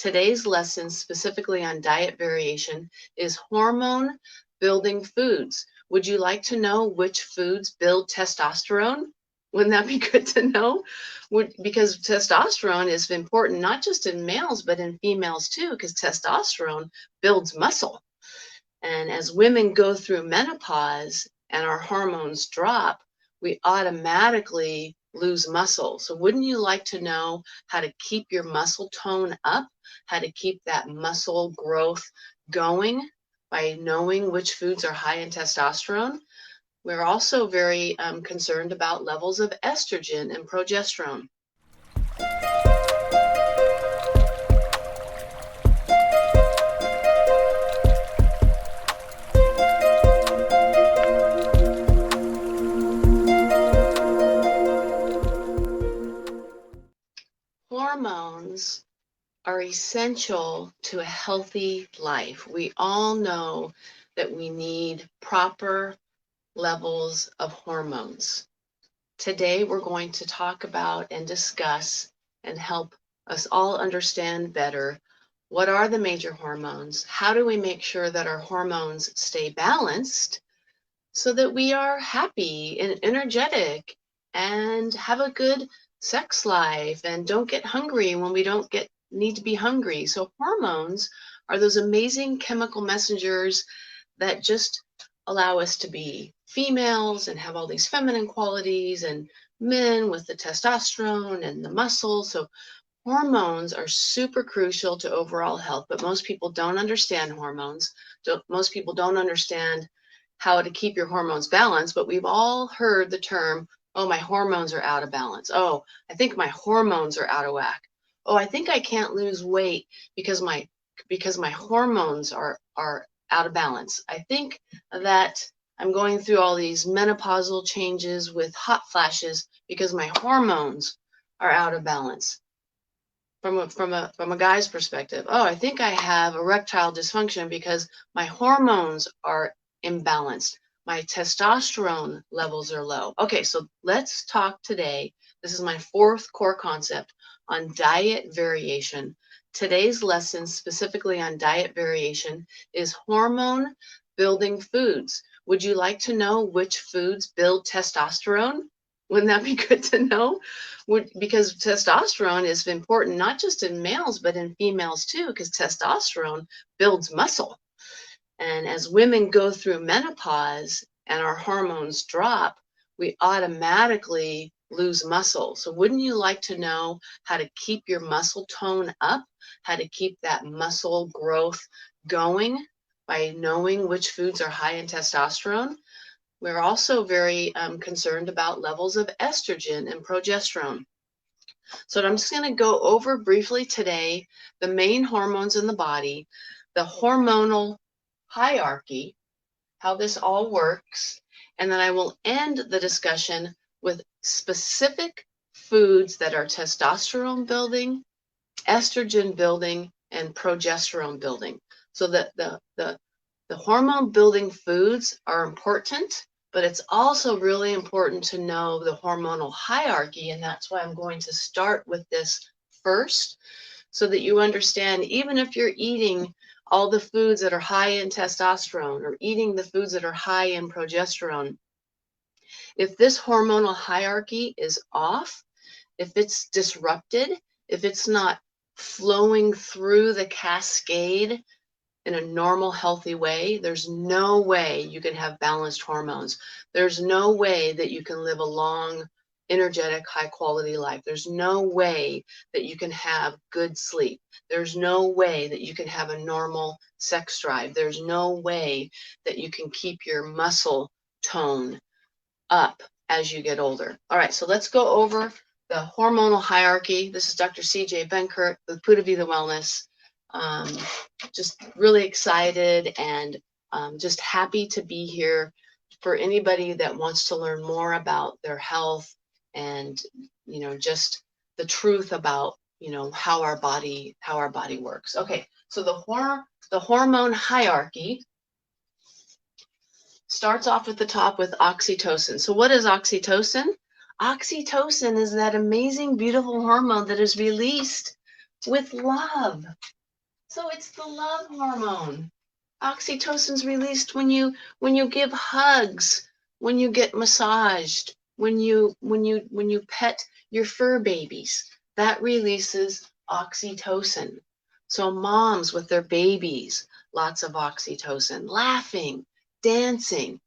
Today's lesson, specifically on diet variation, is hormone building foods. Would you like to know which foods build testosterone? Wouldn't that be good to know? Because testosterone is important not just in males, but in females too, because testosterone builds muscle. And as women go through menopause and our hormones drop, we automatically lose muscle. So wouldn't you like to know how to keep your muscle tone up, how to keep that muscle growth going by knowing which foods are high in testosterone? We're also very concerned about levels of estrogen and progesterone. Hormones are essential to a healthy life. We all know that we need proper levels of hormones. Today, we're going to talk about and discuss and help us all understand better what are the major hormones, how do we make sure that our hormones stay balanced so that we are happy and energetic and have a good sex life and don't get hungry when we don't need to be hungry. So hormones are those amazing chemical messengers that just allow us to be females and have all these feminine qualities, and men with the testosterone and the muscle. So hormones are super crucial to overall health, but most people don't understand hormones. Most people don't understand how to keep your hormones balanced, but we've all heard the term, oh, my hormones are out of balance. Oh, I think my hormones are out of whack. Oh, I think I can't lose weight because my hormones are out of balance. I think that I'm going through all these menopausal changes with hot flashes because my hormones are out of balance. From a guy's perspective, oh, I think I have erectile dysfunction because my hormones are imbalanced. My testosterone levels are low. Okay, so let's talk today. This is my fourth core concept on diet variation. Today's lesson, specifically on diet variation, is hormone building foods. Would you like to know which foods build testosterone? Wouldn't that be good to know? Because testosterone is important not just in males, but in females too, because testosterone builds muscle. And as women go through menopause and our hormones drop, we automatically lose muscle. So wouldn't you like to know how to keep your muscle tone up, how to keep that muscle growth going by knowing which foods are high in testosterone? We're also very concerned about levels of estrogen and progesterone. So I'm just going to go over briefly today the main hormones in the body, the hormonal hierarchy, how this all works, and then I will end the discussion with specific foods that are testosterone building, estrogen building, and progesterone building. So that the hormone building foods are important, but it's also really important to know the hormonal hierarchy, and that's why I'm going to start with this first, so that you understand, even if you're eating all the foods that are high in testosterone or eating the foods that are high in progesterone, if this hormonal hierarchy is off, if it's disrupted, if it's not flowing through the cascade in a normal, healthy way, there's no way you can have balanced hormones. There's no way that you can live a long, energetic, high quality life. There's no way that you can have good sleep. There's no way that you can have a normal sex drive. There's no way that you can keep your muscle tone up as you get older. All right, so let's go over the hormonal hierarchy. This is Dr. CJ Benkert with Pura Vida Wellness. Just really excited and just happy to be here for anybody that wants to learn more about their health and, just the truth about, how our body works. Okay, so the hormone hierarchy starts off at the top with oxytocin. So what is oxytocin? Oxytocin is that amazing, beautiful hormone that is released with love. So it's the love hormone. Oxytocin's released when you give hugs, when you get massaged, when you pet your fur babies. That releases oxytocin. So moms with their babies, lots of oxytocin, laughing, dancing.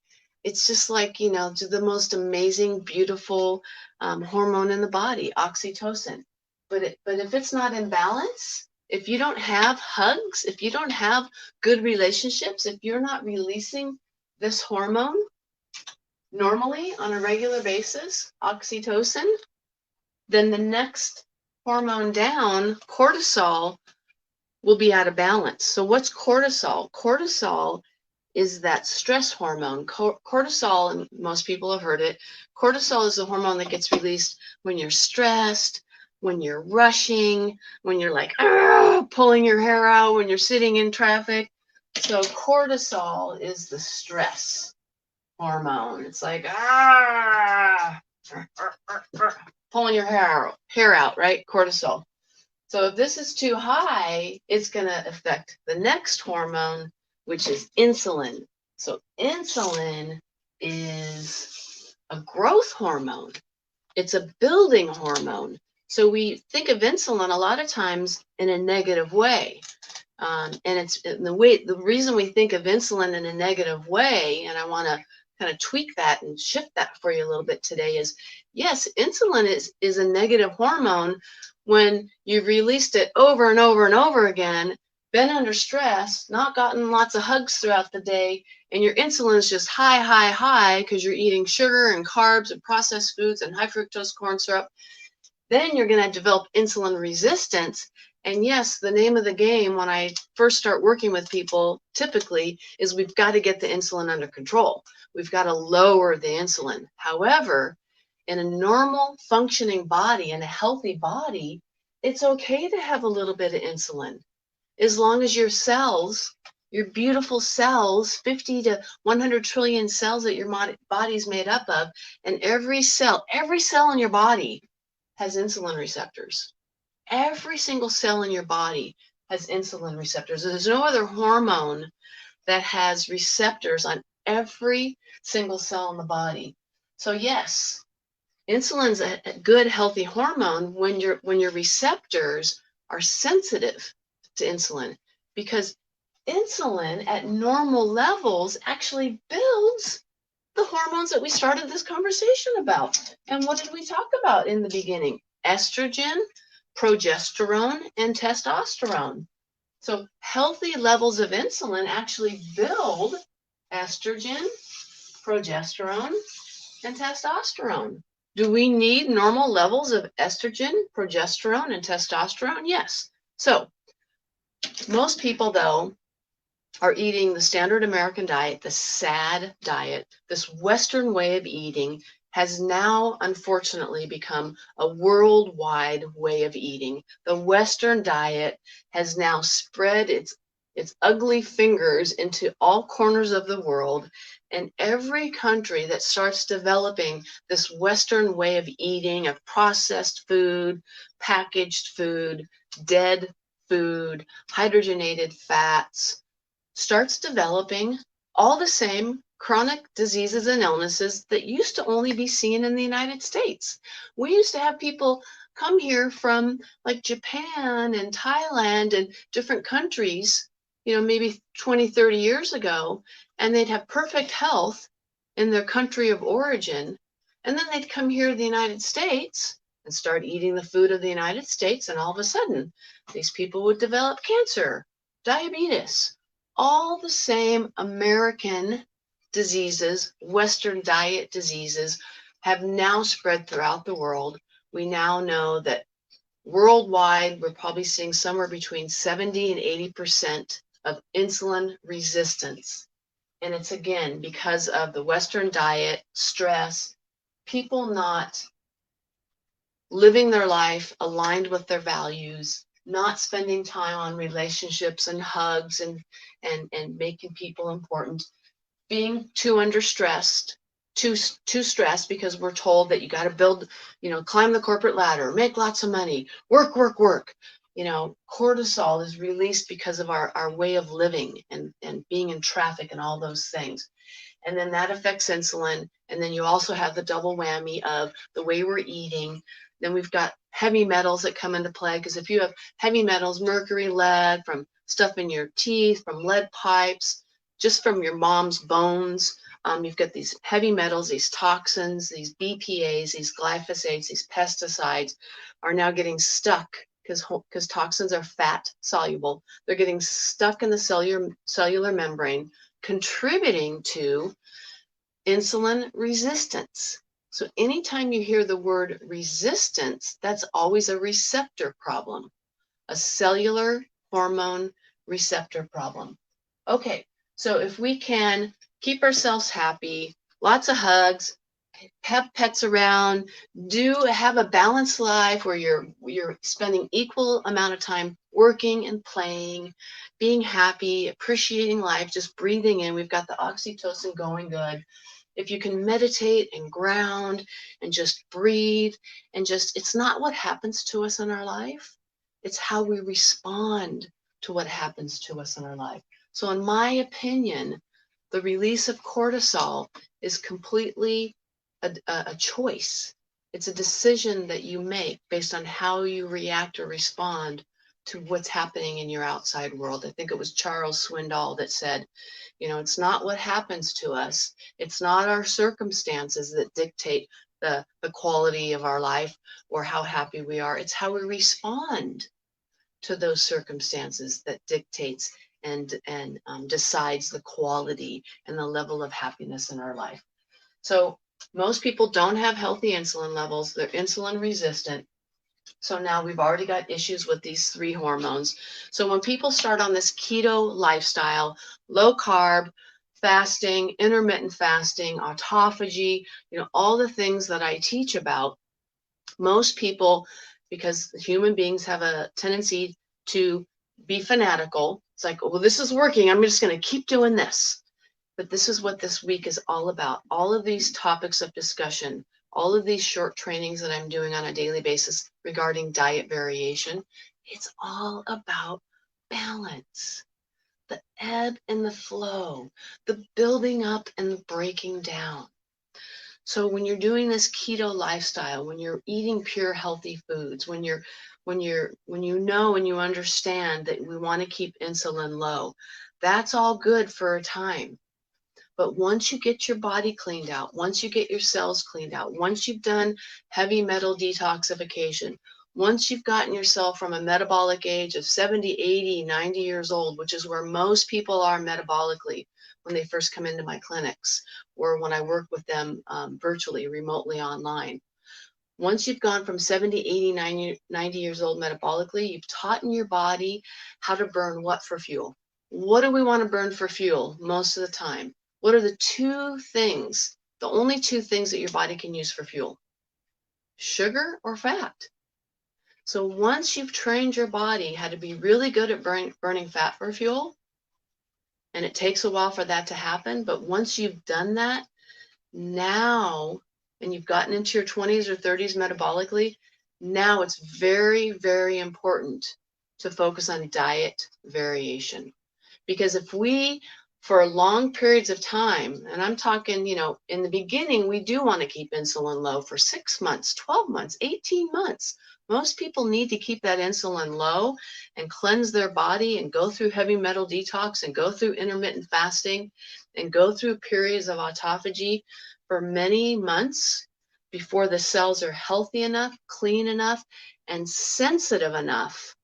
It's just like, the most amazing, beautiful hormone in the body, oxytocin. But if it's not in balance, if you don't have hugs, if you don't have good relationships, if you're not releasing this hormone normally on a regular basis, oxytocin, then the next hormone down, cortisol, will be out of balance. So what's cortisol? Cortisol is that stress hormone. Cortisol, and most people have heard it, cortisol is the hormone that gets released when you're stressed, when you're rushing, when you're like pulling your hair out, when you're sitting in traffic. So cortisol is the stress hormone. It's like pulling your hair out, right? Cortisol. So if this is too high, it's going to affect the next hormone, which is insulin. So insulin is a growth hormone. It's a building hormone. So we think of insulin a lot of times in a negative way. And it's the reason we think of insulin in a negative way, and I want to kind of tweak that and shift that for you a little bit today, is yes, insulin is a negative hormone when you've released it over and over and over again, been under stress, not gotten lots of hugs throughout the day, and your insulin is just high, high, high because you're eating sugar and carbs and processed foods and high fructose corn syrup. Then you're going to develop insulin resistance. And yes, the name of the game when I first start working with people typically is we've got to get the insulin under control. We've got to lower the insulin. However, in a normal functioning body, in a healthy body, it's okay to have a little bit of insulin as long as your cells, your beautiful cells, 50 to 100 trillion cells that your body's made up of, and every cell in your body has insulin receptors. Every single cell in your body has insulin receptors. There's no other hormone that has receptors on every single cell in the body. So yes, insulin's a good, healthy hormone when your receptors are sensitive to insulin, because insulin at normal levels actually builds the hormones that we started this conversation about. And what did we talk about in the beginning? Estrogen, progesterone, and testosterone. So healthy levels of insulin actually build estrogen, progesterone, and testosterone. Do we need normal levels of estrogen, progesterone, and testosterone? Yes. So most people, though, are eating the standard American diet, the SAD diet. This Western way of eating has now, unfortunately, become a worldwide way of eating. The Western diet has now spread its ugly fingers into all corners of the world, and every country that starts developing this Western way of eating, of processed food, packaged food, dead food, hydrogenated fats, starts developing all the same chronic diseases and illnesses that used to only be seen in the United States. We used to have people come here from like Japan and Thailand and different countries, maybe 20, 30 years ago, and they'd have perfect health in their country of origin. And then they'd come here to the United States and start eating the food of the United States. And all of a sudden, these people would develop cancer, diabetes, all the same American diseases, Western diet diseases, have now spread throughout the world. We now know that worldwide, we're probably seeing somewhere between 70 and 80% of insulin resistance. And it's again because of the Western diet, stress, people not living their life aligned with their values, not spending time on relationships and hugs and making people important, being too understressed, too stressed because we're told that you got to build, climb the corporate ladder, make lots of money, work, work, work. Cortisol is released because of our way of living and being in traffic and all those things. And then that affects insulin. And then you also have the double whammy of the way we're eating. Then we've got heavy metals that come into play, because if you have heavy metals, mercury, lead, from stuff in your teeth, from lead pipes, just from your mom's bones, you've got these heavy metals, these toxins, these BPAs, these glyphosates, these pesticides are now getting stuck, because toxins are fat soluble. They're getting stuck in the cellular membrane, contributing to insulin resistance. So anytime you hear the word resistance, that's always a receptor problem, a cellular hormone receptor problem. Okay, so if we can keep ourselves happy, lots of hugs, have pets around, have a balanced life where you're spending equal amount of time working and playing, being happy, appreciating life, just breathing in. We've got the oxytocin going good. If you can meditate and ground and just breathe and it's not what happens to us in our life, it's how we respond to what happens to us in our life. So in my opinion, the release of cortisol is completely a choice. It's a decision that you make based on how you react or respond to what's happening in your outside world. I think it was Charles Swindoll that said, it's not what happens to us. It's not our circumstances that dictate the quality of our life or how happy we are. It's how we respond to those circumstances that dictates and decides the quality and the level of happiness in our life. So most people don't have healthy insulin levels. They're insulin resistant. So now we've already got issues with these 3 hormones. So when people start on this keto lifestyle, low carb, fasting, intermittent fasting, autophagy, all the things that I teach about, most people, because human beings have a tendency to be fanatical. It's like, well, this is working, I'm just going to keep doing this. But this is what this week is all about. All of these topics of discussion, all of these short trainings that I'm doing on a daily basis regarding diet variation, it's all about balance, the ebb and the flow, the building up and the breaking down. So when you're doing this keto lifestyle, when you're eating pure healthy foods, when you know and you understand that we want to keep insulin low, that's all good for a time. But once you get your body cleaned out, once you get your cells cleaned out, once you've done heavy metal detoxification, once you've gotten yourself from a metabolic age of 70, 80, 90 years old, which is where most people are metabolically when they first come into my clinics or when I work with them virtually, remotely online. Once you've gone from 70, 80, 90 years old metabolically, you've taught in your body how to burn what for fuel. What do we want to burn for fuel most of the time? What are the 2 things, the only 2 things that your body can use for fuel? Sugar or fat. So once you've trained your body how to be really good at burning fat for fuel, and it takes a while for that to happen, but once you've done that, now, and you've gotten into your 20s or 30s metabolically, now it's very, very important to focus on diet variation. Because if we, for long periods of time, and I'm talking, in the beginning, we do want to keep insulin low for 6 months, 12 months, 18 months. Most people need to keep that insulin low and cleanse their body and go through heavy metal detox and go through intermittent fasting and go through periods of autophagy for many months before the cells are healthy enough, clean enough, and sensitive enough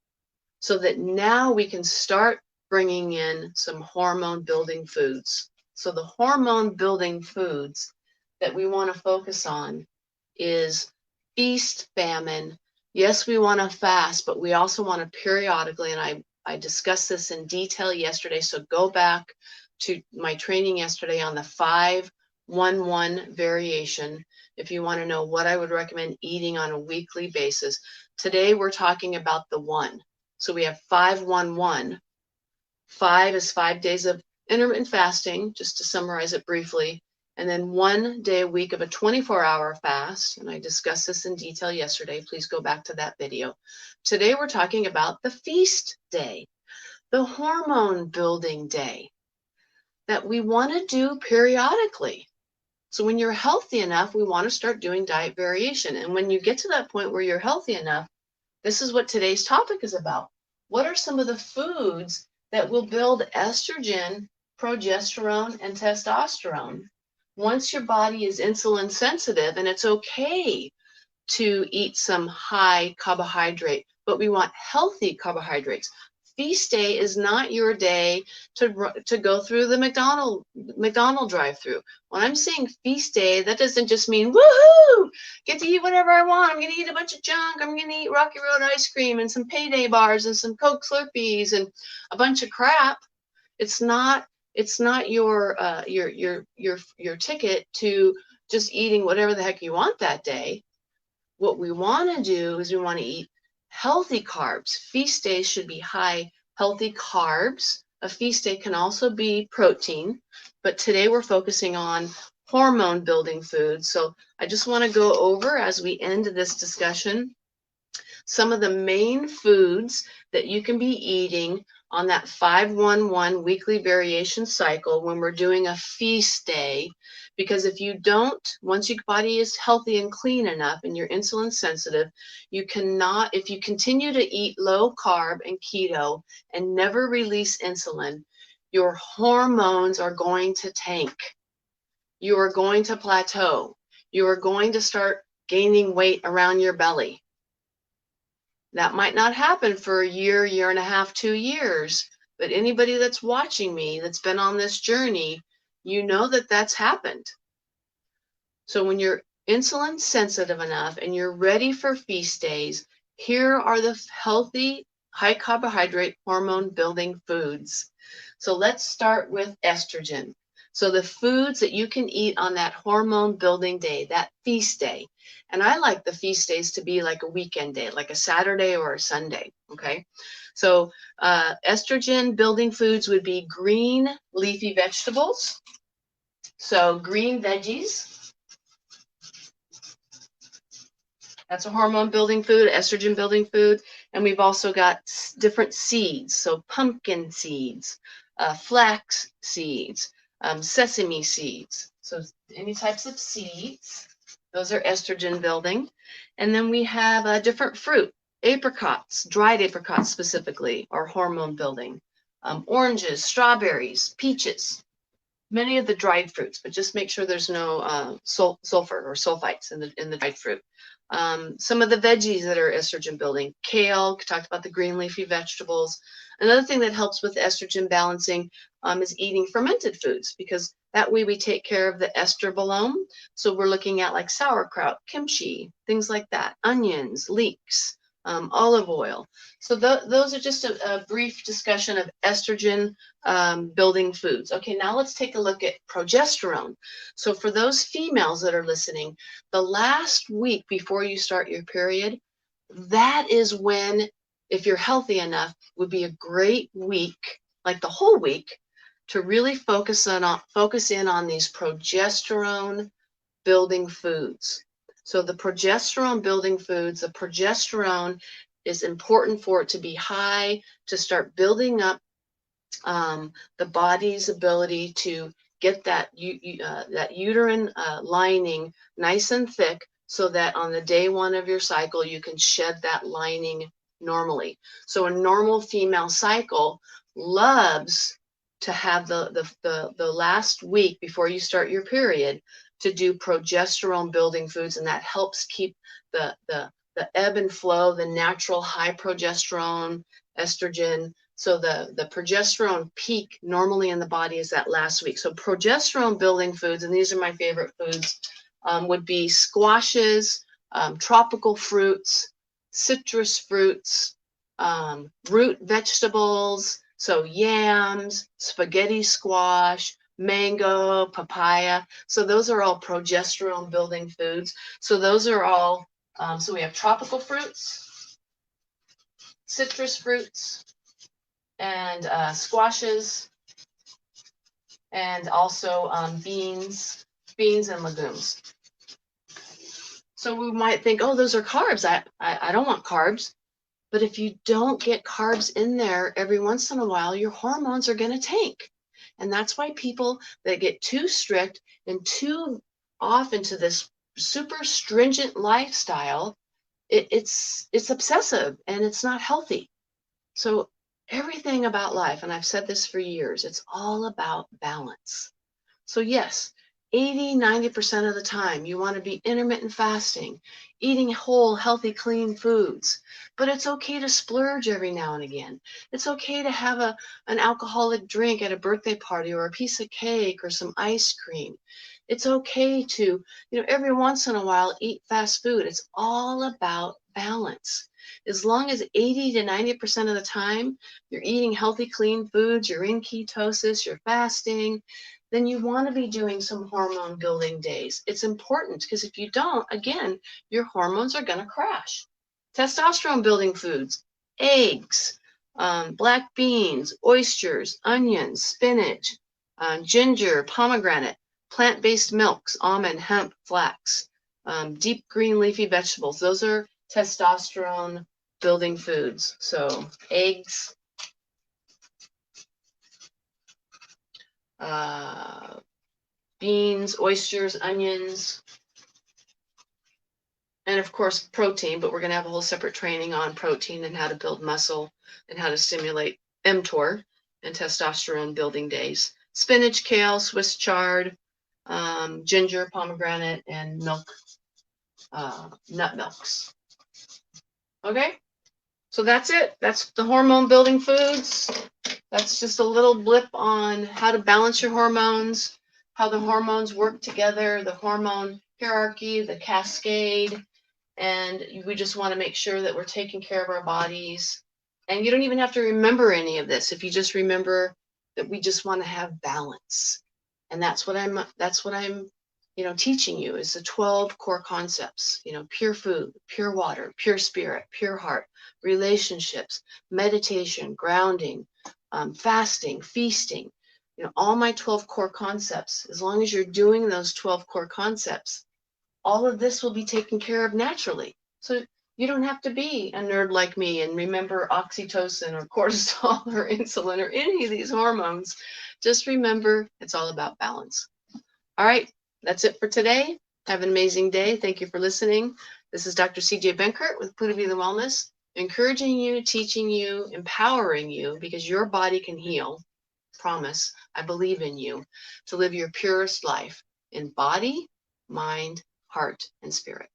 so that now we can start bringing in some hormone building foods. So the hormone building foods that we want to focus on is feast, famine. Yes, we want to fast, but we also want to periodically, and I discussed this in detail yesterday, so go back to my training yesterday on the 5-1-1 variation if you want to know what I would recommend eating on a weekly basis. Today we're talking about the 1. So we have 5-1-1. 5 is 5 days of intermittent fasting, just to summarize it briefly. and then 1 day a week of a 24-hour fast. And I discussed this in detail yesterday. Please go back to that video. Today we're talking about the feast day, the hormone building day that we want to do periodically. So when you're healthy enough, we want to start doing diet variation. And when you get to that point where you're healthy enough, this is what today's topic is about. What are some of the foods that will build estrogen, progesterone, and testosterone once your body is insulin sensitive? And it's okay to eat some high carbohydrate, but we want healthy carbohydrates. Feast day is not your day to go through the McDonald drive-through. When I'm saying feast day, that doesn't just mean woohoo, get to eat whatever I want. I'm going to eat a bunch of junk. I'm going to eat Rocky Road ice cream and some payday bars and some Coke Slurpees and a bunch of crap. It's not your ticket to just eating whatever the heck you want that day. What we want to do is we want to eat healthy carbs. Feast days should be high healthy carbs. A feast day can also be protein, but today we're focusing on hormone building foods. So I just want to go over, as we end this discussion, some of the main foods that you can be eating on that 5-1-1 weekly variation cycle when we're doing a feast day. Because if you don't, once your body is healthy and clean enough and you're insulin sensitive, you cannot, if you continue to eat low carb and keto and never release insulin, your hormones are going to tank. You are going to plateau. You are going to start gaining weight around your belly. That might not happen for a year, year and a half, 2 years, but anybody that's watching me that's been on this journey, you know that that's happened. So when you're insulin sensitive enough and you're ready for feast days, here are the healthy, high carbohydrate, hormone building foods. So let's start with estrogen. So the foods that you can eat on that hormone building day, that feast day. And I like the feast days to be like a weekend day, like a Saturday or a Sunday, okay? So estrogen building foods would be green leafy vegetables. So green veggies, that's a hormone building food, estrogen building food. And we've also got different seeds. So pumpkin seeds, flax seeds, sesame seeds. So any types of seeds. Those are estrogen building. And then we have different fruit, apricots, dried apricots specifically, are hormone building. Oranges, strawberries, peaches, many of the dried fruits, but just make sure there's no sulfur or sulfites in the dried fruit. Some of the veggies that are estrogen building, kale, talked about the green leafy vegetables. Another thing that helps with estrogen balancing is eating fermented foods, because that way we take care of the estrobolome. So we're looking at like sauerkraut, kimchi, things like that, onions, leeks, olive oil. So those are just a brief discussion of estrogen building foods. Okay, now let's take a look at progesterone. So for those females that are listening, the last week before you start your period, that is when, if you're healthy enough, would be a great week, like the whole week, to really focus in on these progesterone building foods. So the progesterone building foods, the progesterone is important for it to be high, to start building up the body's ability to get that uterine lining nice and thick, so that on the day 1 of your cycle, you can shed that lining normally. So a normal female cycle loves to have the last week before you start your period to do progesterone building foods, and that helps keep the ebb and flow, the natural high progesterone, estrogen. So the progesterone peak normally in the body is that last week. So progesterone building foods, and these are my favorite foods, would be squashes, tropical fruits, citrus fruits, root vegetables, so yams, spaghetti squash, mango, papaya. So those are all progesterone building foods. So those are all, so we have tropical fruits, citrus fruits, and squashes, and also beans, beans, and legumes. So we might think, oh, those are carbs. I don't want carbs. But if you don't get carbs in there every once in a while, your hormones are going to tank. And that's why people that get too strict and too off into this super stringent lifestyle, it's obsessive and it's not healthy. So everything about life, and I've said this for years, it's all about balance. So yes, 80–90% of the time you want to be intermittent fasting, eating whole, healthy, clean foods. But it's okay to splurge every now and again. It's okay to have an alcoholic drink at a birthday party or a piece of cake or some ice cream. It's okay to, every once in a while eat fast food. It's all about balance. As long as 80–90% of the time you're eating healthy, clean foods, you're in ketosis, you're fasting, then you want to be doing some hormone building days. It's important because if you don't, again, your hormones are going to crash. Testosterone building foods, eggs, black beans, oysters, onions, spinach, ginger, pomegranate, plant-based milks, almond, hemp, flax, deep green leafy vegetables. Those are testosterone building foods. So eggs, beans, oysters, onions, and of course protein, but we're going to have a whole separate training on protein and how to build muscle and how to stimulate mTOR and testosterone building days. Spinach, kale, Swiss chard, ginger, pomegranate, and milk, nut milks. Okay, so that's it. That's the hormone building foods. That's just a little blip on how to balance your hormones, how the hormones work together, the hormone hierarchy, the cascade, and we just want to make sure that we're taking care of our bodies. And you don't even have to remember any of this if you just remember that we just want to have balance. And that's what I'm teaching you is the 12 core concepts, pure food, pure water, pure spirit, pure heart, relationships, meditation, grounding, fasting, feasting, all my 12 core concepts. As long as you're doing those 12 core concepts, all of this will be taken care of naturally. So you don't have to be a nerd like me and remember oxytocin or cortisol or insulin or any of these hormones. Just remember it's all about balance. All right, that's it for today. Have an amazing day. Thank you for listening. This is Dr. CJ Benkert with Buddha Vida Wellness, encouraging you, teaching you, empowering you, because your body can heal. Promise, I believe in you, to live your purest life in body, mind, heart, and spirit.